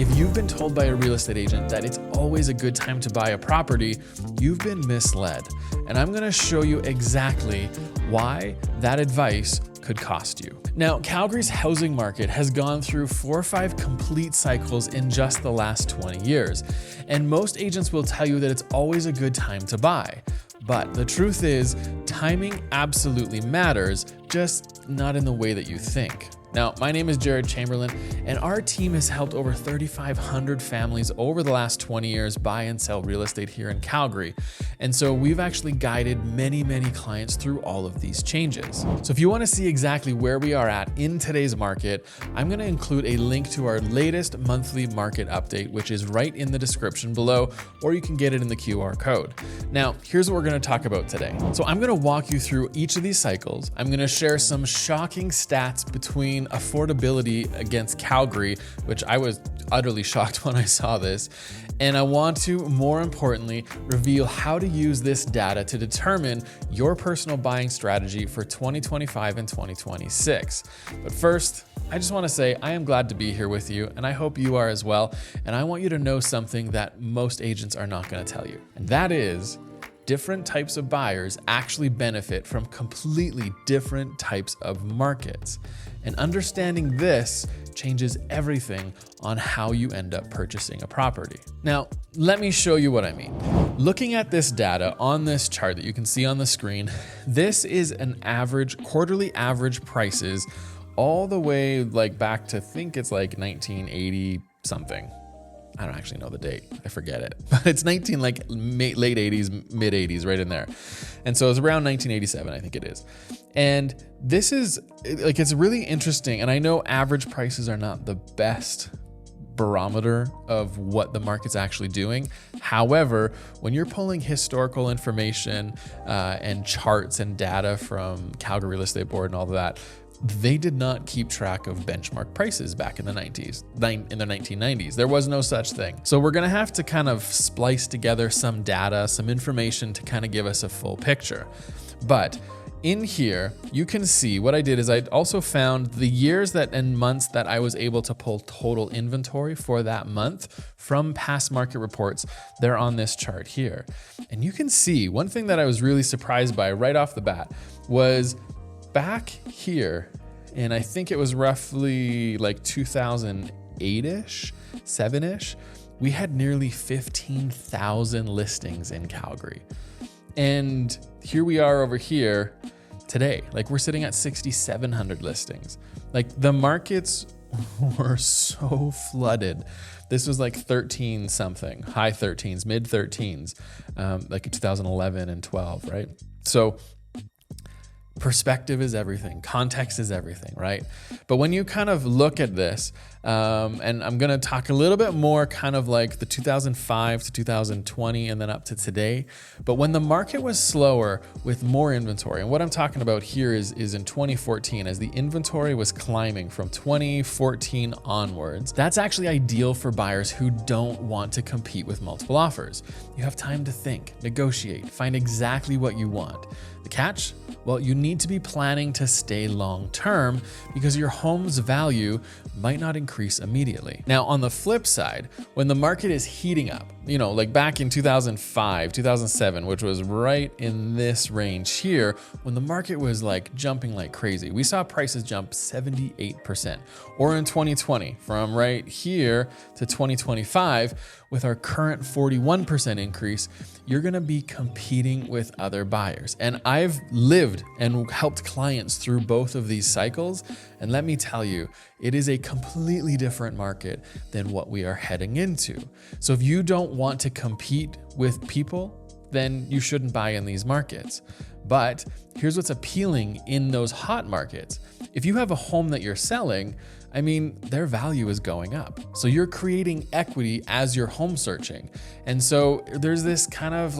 If you've been told by a real estate agent that it's always a good time to buy a property, you've been misled. And I'm gonna show you exactly why that advice could cost you. Now, Calgary's housing market has gone through 4 or 5 complete cycles in just the last 20 years. And most agents will tell you that it's always a good time to buy. But the truth is, timing absolutely matters, just not in the way that you think. Now, my name is Chamberlain, and our team has helped over 3,500 families over the last 20 years buy and sell real estate here in Calgary. And so we've actually guided many clients through all of these changes. So if you want to see exactly where we are at in today's market, I'm going to include a link to our latest monthly market update, which is right in the description below, or you can get it in the QR code. Now, here's what we're going to talk about today. So I'm going to walk you through each of these cycles. I'm going to share some shocking stats between affordability against Calgary, which I was utterly shocked when I saw this. And I want to, more importantly, reveal how to use this data to determine your personal buying strategy for 2025 and 2026. But first, I just want to say I am glad to be here with you, and I hope you are as well. And I want you to know something that most agents are not going to tell you. And that is, different types of buyers actually benefit from completely different types of markets. And understanding this changes everything on how you end up purchasing a property. Now, let me show you what I mean. Looking at this data on this chart that you can see on the screen, this is an average, quarterly average prices all the way back to, I think it's 1980 something. I don't actually know the date. I forget it, but it's late 80s, mid 80s, right in there. And so it's around 1987, I think it is. And this is it's really interesting. And I know average prices are not the best barometer of what the market's actually doing. However, when you're pulling historical information and charts and data from Calgary Real Estate Board and all of that, they did not keep track of benchmark prices back in the 1990s. There was no such thing. So we're gonna have to kind of splice together some data, some information to kind of give us a full picture. But in here, you can see what I did is I also found the years and months that I was able to pull total inventory for that month from past market reports. They're on this chart here. And you can see one thing that I was really surprised by right off the bat was back here, and I think it was roughly 2008-ish, 7-ish, we had nearly 15,000 listings in Calgary. And here we are over here today, we're sitting at 6,700 listings. The markets were so flooded. This was 13 something, high 13s, mid 13s, in 2011 and 12, right? So perspective is everything. Context is everything, right? But when you kind of look at this, and I'm going to talk a little bit more kind of the 2005 to 2020 and then up to today. But when the market was slower with more inventory, and what I'm talking about here is in 2014, as the inventory was climbing from 2014 onwards, that's actually ideal for buyers who don't want to compete with multiple offers. You have time to think, negotiate, find exactly what you want. The catch? Well, you need to be planning to stay long-term because your home's value might not increase immediately. Now, on the flip side, when the market is heating up, back in 2005, 2007, which was right in this range here, when the market was jumping like crazy, we saw prices jump 78%. Or in 2020, from right here to 2025, with our current 41% increase, you're gonna be competing with other buyers. And I've lived and helped clients through both of these cycles. And let me tell you, it is a completely different market than what we are heading into. So if you don't want to compete with people, then you shouldn't buy in these markets. But here's what's appealing in those hot markets. If you have a home that you're selling, their value is going up. So you're creating equity as you're home searching. And so there's this kind of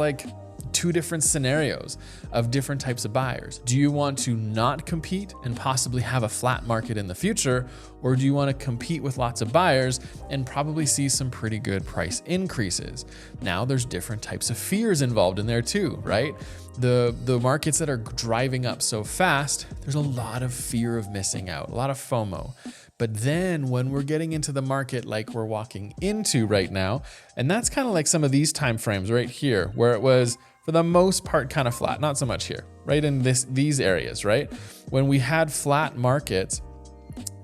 two different scenarios of different types of buyers. Do you want to not compete and possibly have a flat market in the future? Or do you want to compete with lots of buyers and probably see some pretty good price increases? Now there's different types of fears involved in there too, right? the markets that are driving up so fast, there's a lot of fear of missing out, a lot of FOMO. But then when we're getting into the market like we're walking into right now, and that's kind of like some of these time frames right here, where it was for the most part kind of flat, not so much here, right in these areas, right? When we had flat markets,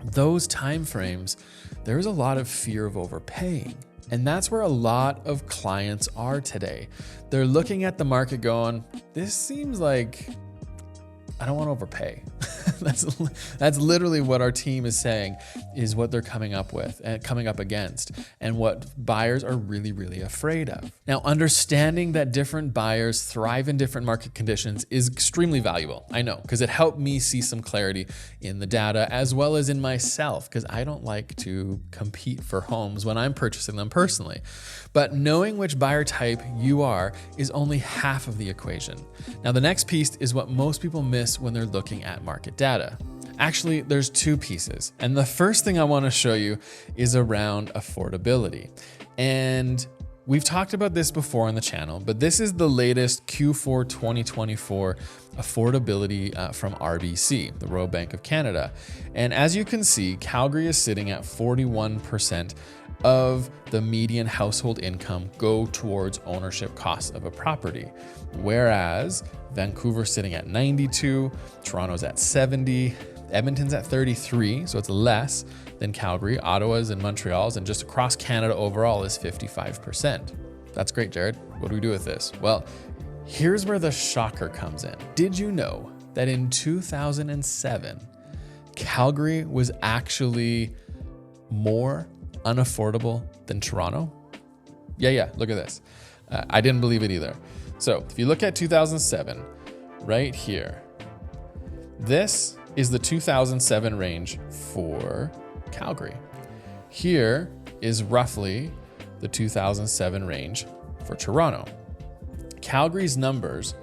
those time frames, there's a lot of fear of overpaying. And that's where a lot of clients are today. They're looking at the market going, this seems like I don't want to overpay. That's literally what our team is saying is what they're coming up with and coming up against, and what buyers are really, really afraid of. Now, understanding that different buyers thrive in different market conditions is extremely valuable. I know, because it helped me see some clarity in the data as well as in myself, because I don't like to compete for homes when I'm purchasing them personally. But knowing which buyer type you are is only half of the equation. Now, the next piece is what most people miss when they're looking at market data. Actually, there's two pieces. And the first thing I want to show you is around affordability. And we've talked about this before on the channel, but this is the latest Q4 2024 affordability from RBC, the Royal Bank of Canada. And as you can see, Calgary is sitting at 41% of the median household income go towards ownership costs of a property. Whereas Vancouver's sitting at 92, Toronto's at 70, Edmonton's at 33, so it's less than Calgary, Ottawa's and Montreal's, and just across Canada overall is 55%. That's great, Jared. What do we do with this? Well, here's where the shocker comes in. Did you know that in 2007, Calgary was actually more unaffordable than Toronto? Yeah, look at this. I didn't believe it either. So if you look at 2007, right here, this is the 2007 range for Calgary. Here is roughly the 2007 range for Toronto. Calgary's numbers,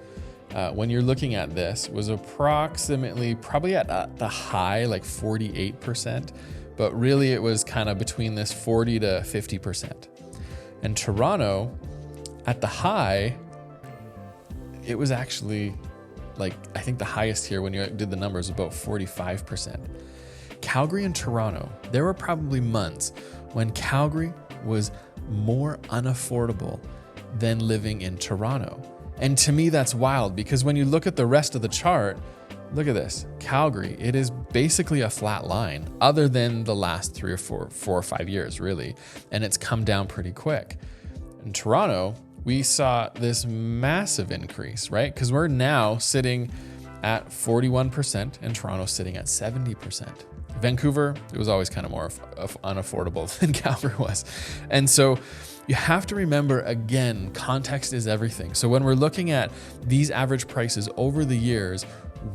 when you're looking at this, was approximately probably at the high, like 48%, but really it was kind of between this 40 to 50%. And Toronto, at the high, it was actually like, I think the highest here when you did the numbers was about 45%. Calgary and Toronto, there were probably months when Calgary was more unaffordable than living in Toronto. And to me, that's wild, because when you look at the rest of the chart, look at this. Calgary, it is basically a flat line other than the last 3 or 4 or 5 years, really. And it's come down pretty quick. In Toronto, we saw this massive increase, right? Because we're now sitting at 41% and Toronto sitting at 70%. Vancouver, it was always kind of more unaffordable than Calgary was. And so you have to remember, again, context is everything. So when we're looking at these average prices over the years,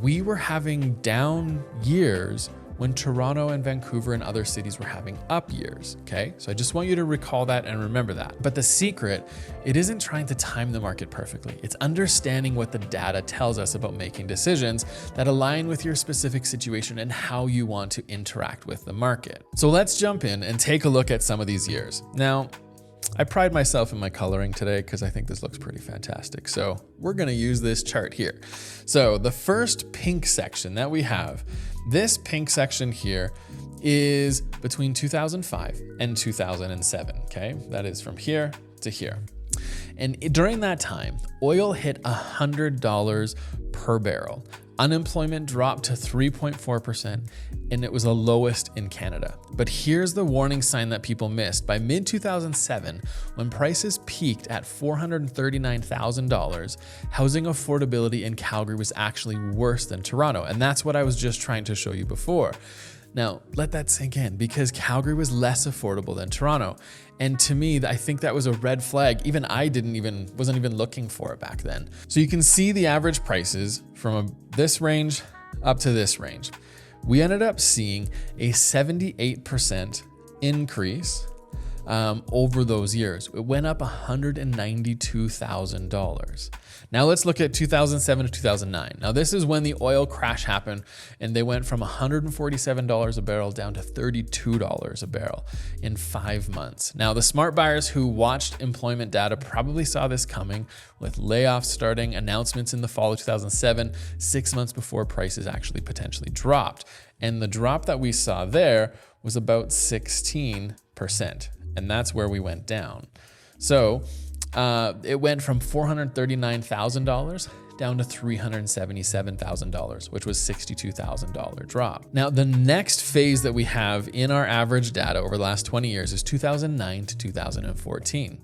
we were having down years when Toronto and Vancouver and other cities were having up years, okay? So I just want you to recall that and remember that. But the secret, it isn't trying to time the market perfectly. It's understanding what the data tells us about making decisions that align with your specific situation and how you want to interact with the market. So let's jump in and take a look at some of these years. Now, I pride myself in my coloring today because I think this looks pretty fantastic. So we're gonna use this chart here. So the first pink section that we have, this pink section here is between 2005 and 2007, okay? That is from here to here. And during that time, oil hit $100 per barrel. Unemployment dropped to 3.4%, and it was the lowest in Canada. But here's the warning sign that people missed. By mid-2007, when prices peaked at $439,000, housing affordability in Calgary was actually worse than Toronto. And that's what I was just trying to show you before. Now, let that sink in, because Calgary was less affordable than Toronto. And to me, I think that was a red flag. Even I wasn't even looking for it back then. So you can see the average prices from this range up to this range. We ended up seeing a 78% increase over those years. It went up $192,000. Now let's look at 2007 to 2009. Now this is when the oil crash happened and they went from $147 a barrel down to $32 a barrel in 5 months. Now the smart buyers who watched employment data probably saw this coming, with layoffs starting, announcements in the fall of 2007, 6 months before prices actually potentially dropped. And the drop that we saw there was about 16%. And that's where we went down. So it went from $439,000 down to $377,000, which was $62,000 drop. Now, the next phase that we have in our average data over the last 20 years is 2009 to 2014.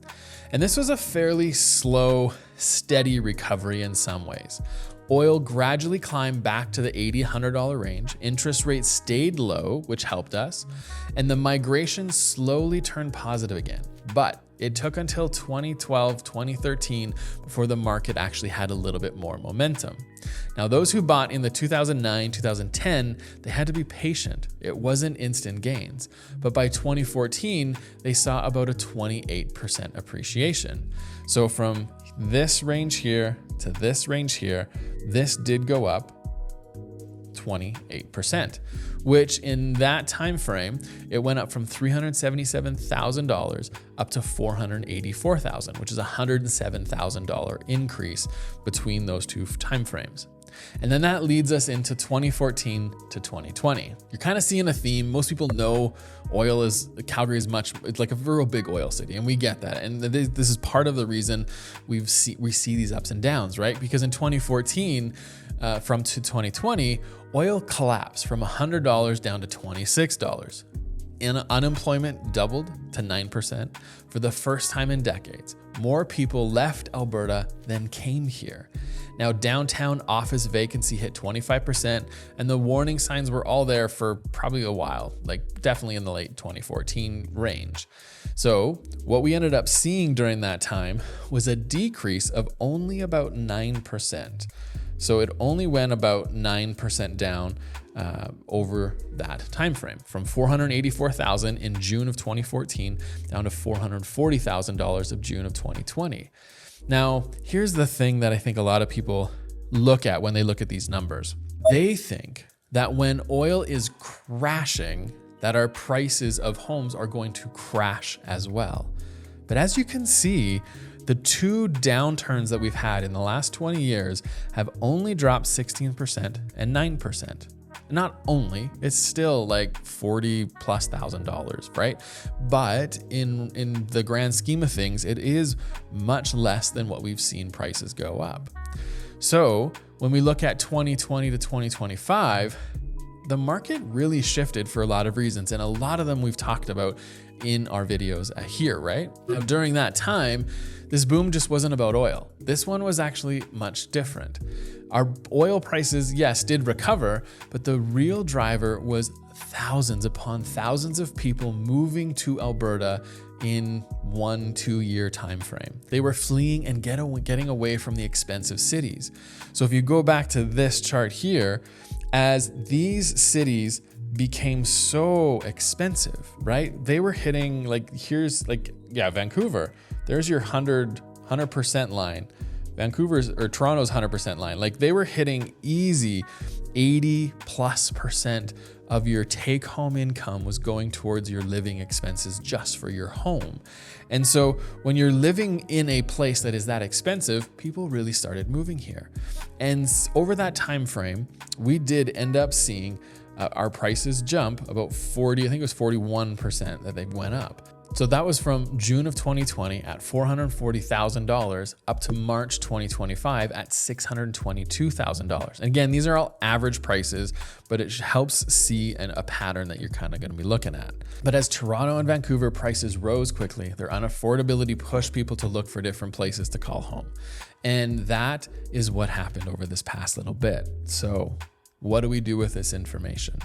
And this was a fairly slow, steady recovery in some ways. Oil gradually climbed back to the $80, $100 range. Interest rates stayed low, which helped us. And the migration slowly turned positive again. But it took until 2012, 2013 before the market actually had a little bit more momentum. Now, those who bought in the 2009, 2010, they had to be patient. It wasn't instant gains. But by 2014, they saw about a 28% appreciation. So from this range here to this range here, this did go up 28%, which in that time frame, it went up from $377,000 up to $484,000, which is a $107,000 increase between those two time frames. And then that leads us into 2014 to 2020. You're kind of seeing a theme. Most people know Calgary is it's like a real big oil city, and we get that. And this is part of the reason we see these ups and downs, right? Because in 2014, to 2020, oil collapsed from $100 down to $26. Unemployment doubled to 9% for the first time in decades. More people left Alberta than came here. Now, downtown office vacancy hit 25%, and the warning signs were all there for probably a while, like definitely in the late 2014 range. So what we ended up seeing during that time was a decrease of only about 9%. So it only went about 9% down over that time frame, from $484,000 in June of 2014 down to $440,000 of June of 2020. Now, here's the thing that I think a lot of people look at when they look at these numbers. They think that when oil is crashing, that our prices of homes are going to crash as well. But as you can see, the two downturns that we've had in the last 20 years have only dropped 16% and 9%. Not only, it's still like $40,000+, right? But in the grand scheme of things, it is much less than what we've seen prices go up. So when we look at 2020 to 2025, the market really shifted for a lot of reasons, and a lot of them we've talked about in our videos here, right? Now, during that time, this boom just wasn't about oil. This one was actually much different. Our oil prices, yes, did recover, but the real driver was thousands upon thousands of people moving to Alberta in 1-2 year time frame. They were fleeing and getting away from the expensive cities. So if you go back to this chart here, as these cities became so expensive, right? They were hitting Vancouver. There's your 100% line. Toronto's 100% line. Like, they were hitting easy 80+% of your take home income was going towards your living expenses just for your home. And so when you're living in a place that is that expensive, people really started moving here. And over that time frame, we did end up seeing our prices jump about 41% that they went up. So that was from June of 2020 at $440,000 up to March 2025 at $622,000. Again, these are all average prices, but it helps see a pattern that you're kind of going to be looking at. But as Toronto and Vancouver prices rose quickly, their unaffordability pushed people to look for different places to call home. And that is what happened over this past little bit. So what do we do with this information?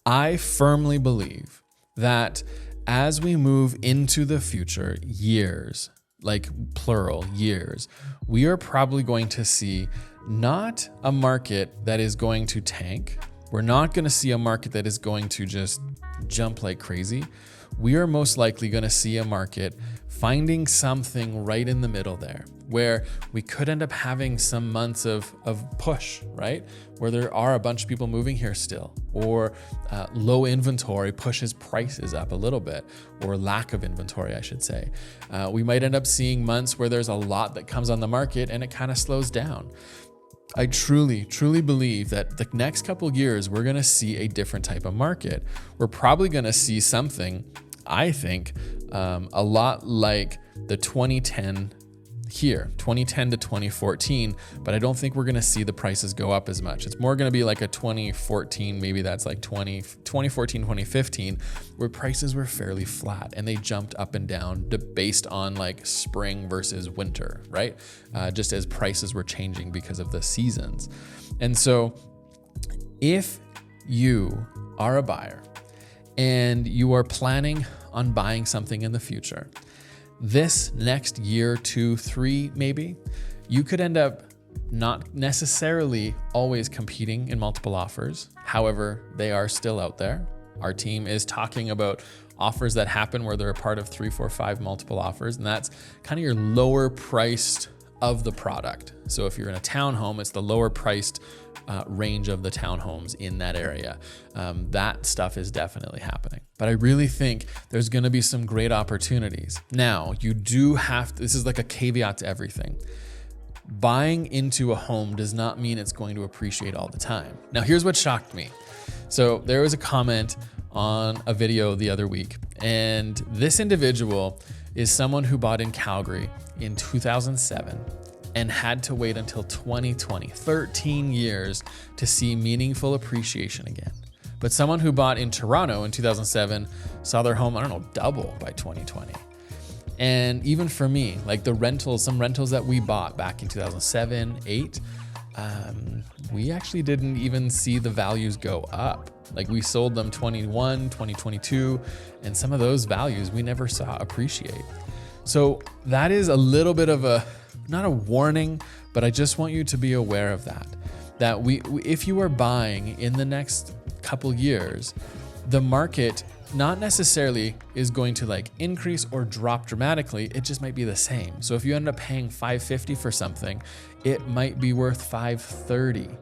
I firmly believe that as we move into the future years, like plural years, we are probably going to see not a market that is going to tank. We're not going to see a market that is going to just jump like crazy. we are most likely going to see a market finding something right in the middle there, where we could end up having some months of push, right? Where there are a bunch of people moving here still, or low inventory pushes prices up a little bit, or lack of inventory, I should say. We might end up seeing months where there's a lot that comes on the market and it kind of slows down. I truly, truly believe that the next couple of years, we're going to see a different type of market. We're probably going to see something, I think, a lot like the 2010 to 2014, but I don't think we're going to see the prices go up as much. It's more going to be like a 2014, maybe that's like 2014, 2015, where prices were fairly flat and they jumped up and down based on like spring versus winter, right? Just as prices were changing because of the seasons. And so if you are a buyer and you are planning on buying something in the future, this next year, 2, 3, maybe, you could end up not necessarily always competing in multiple offers. However, they are still out there. Our team is talking about offers that happen where they're a part of 3, 4, 5 multiple offers, and that's kind of your lower priced of the product. So if you're in a townhome, it's the lower priced range of the townhomes in that area. That stuff is definitely happening. But I really think there's going to be some great opportunities. Now, you do have to, this is like a caveat to everything. Buying into a home does not mean it's going to appreciate all the time. Now, here's what shocked me. So there was a comment on a video the other week, and this individual is someone who bought in Calgary in 2007 and had to wait until 2020, 13 years to see meaningful appreciation again. But someone who bought in Toronto in 2007 saw their home, double by 2020. And even for me, like some rentals that we bought back in 2007, 8, we actually didn't even see the values go up. Like we sold them 21, 2022, and some of those values we never saw appreciate. So that is a little bit of not a warning, but I just want you to be aware of that if you are buying in the next couple years, the market not necessarily is going to like increase or drop dramatically. It just might be the same. So if you end up paying $550 for something, it might be worth $530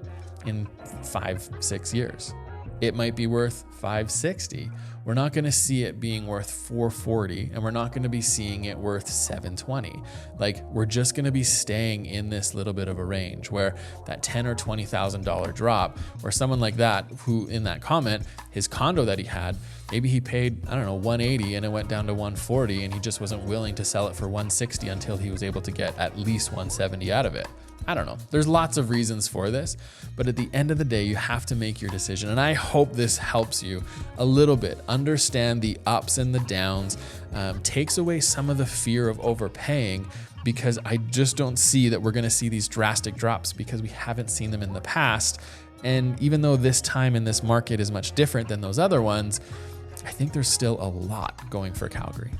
in 5-6 years. It might be worth $560. We're not going to see it being worth $440, and we're not going to be seeing it worth $720. Like we're just going to be staying in this little bit of a range where that $10,000 or $20,000 drop, or someone like that who in that comment, his condo that he had, maybe he paid, $180 and it went down to $140, and he just wasn't willing to sell it for $160 until he was able to get at least $170 out of it. I don't know. There's lots of reasons for this, but at the end of the day, you have to make your decision. And I hope this helps you a little bit. Understand the ups and the downs, takes away some of the fear of overpaying, because I just don't see that we're going to see these drastic drops because we haven't seen them in the past. And even though this time in this market is much different than those other ones, I think there's still a lot going for Calgary.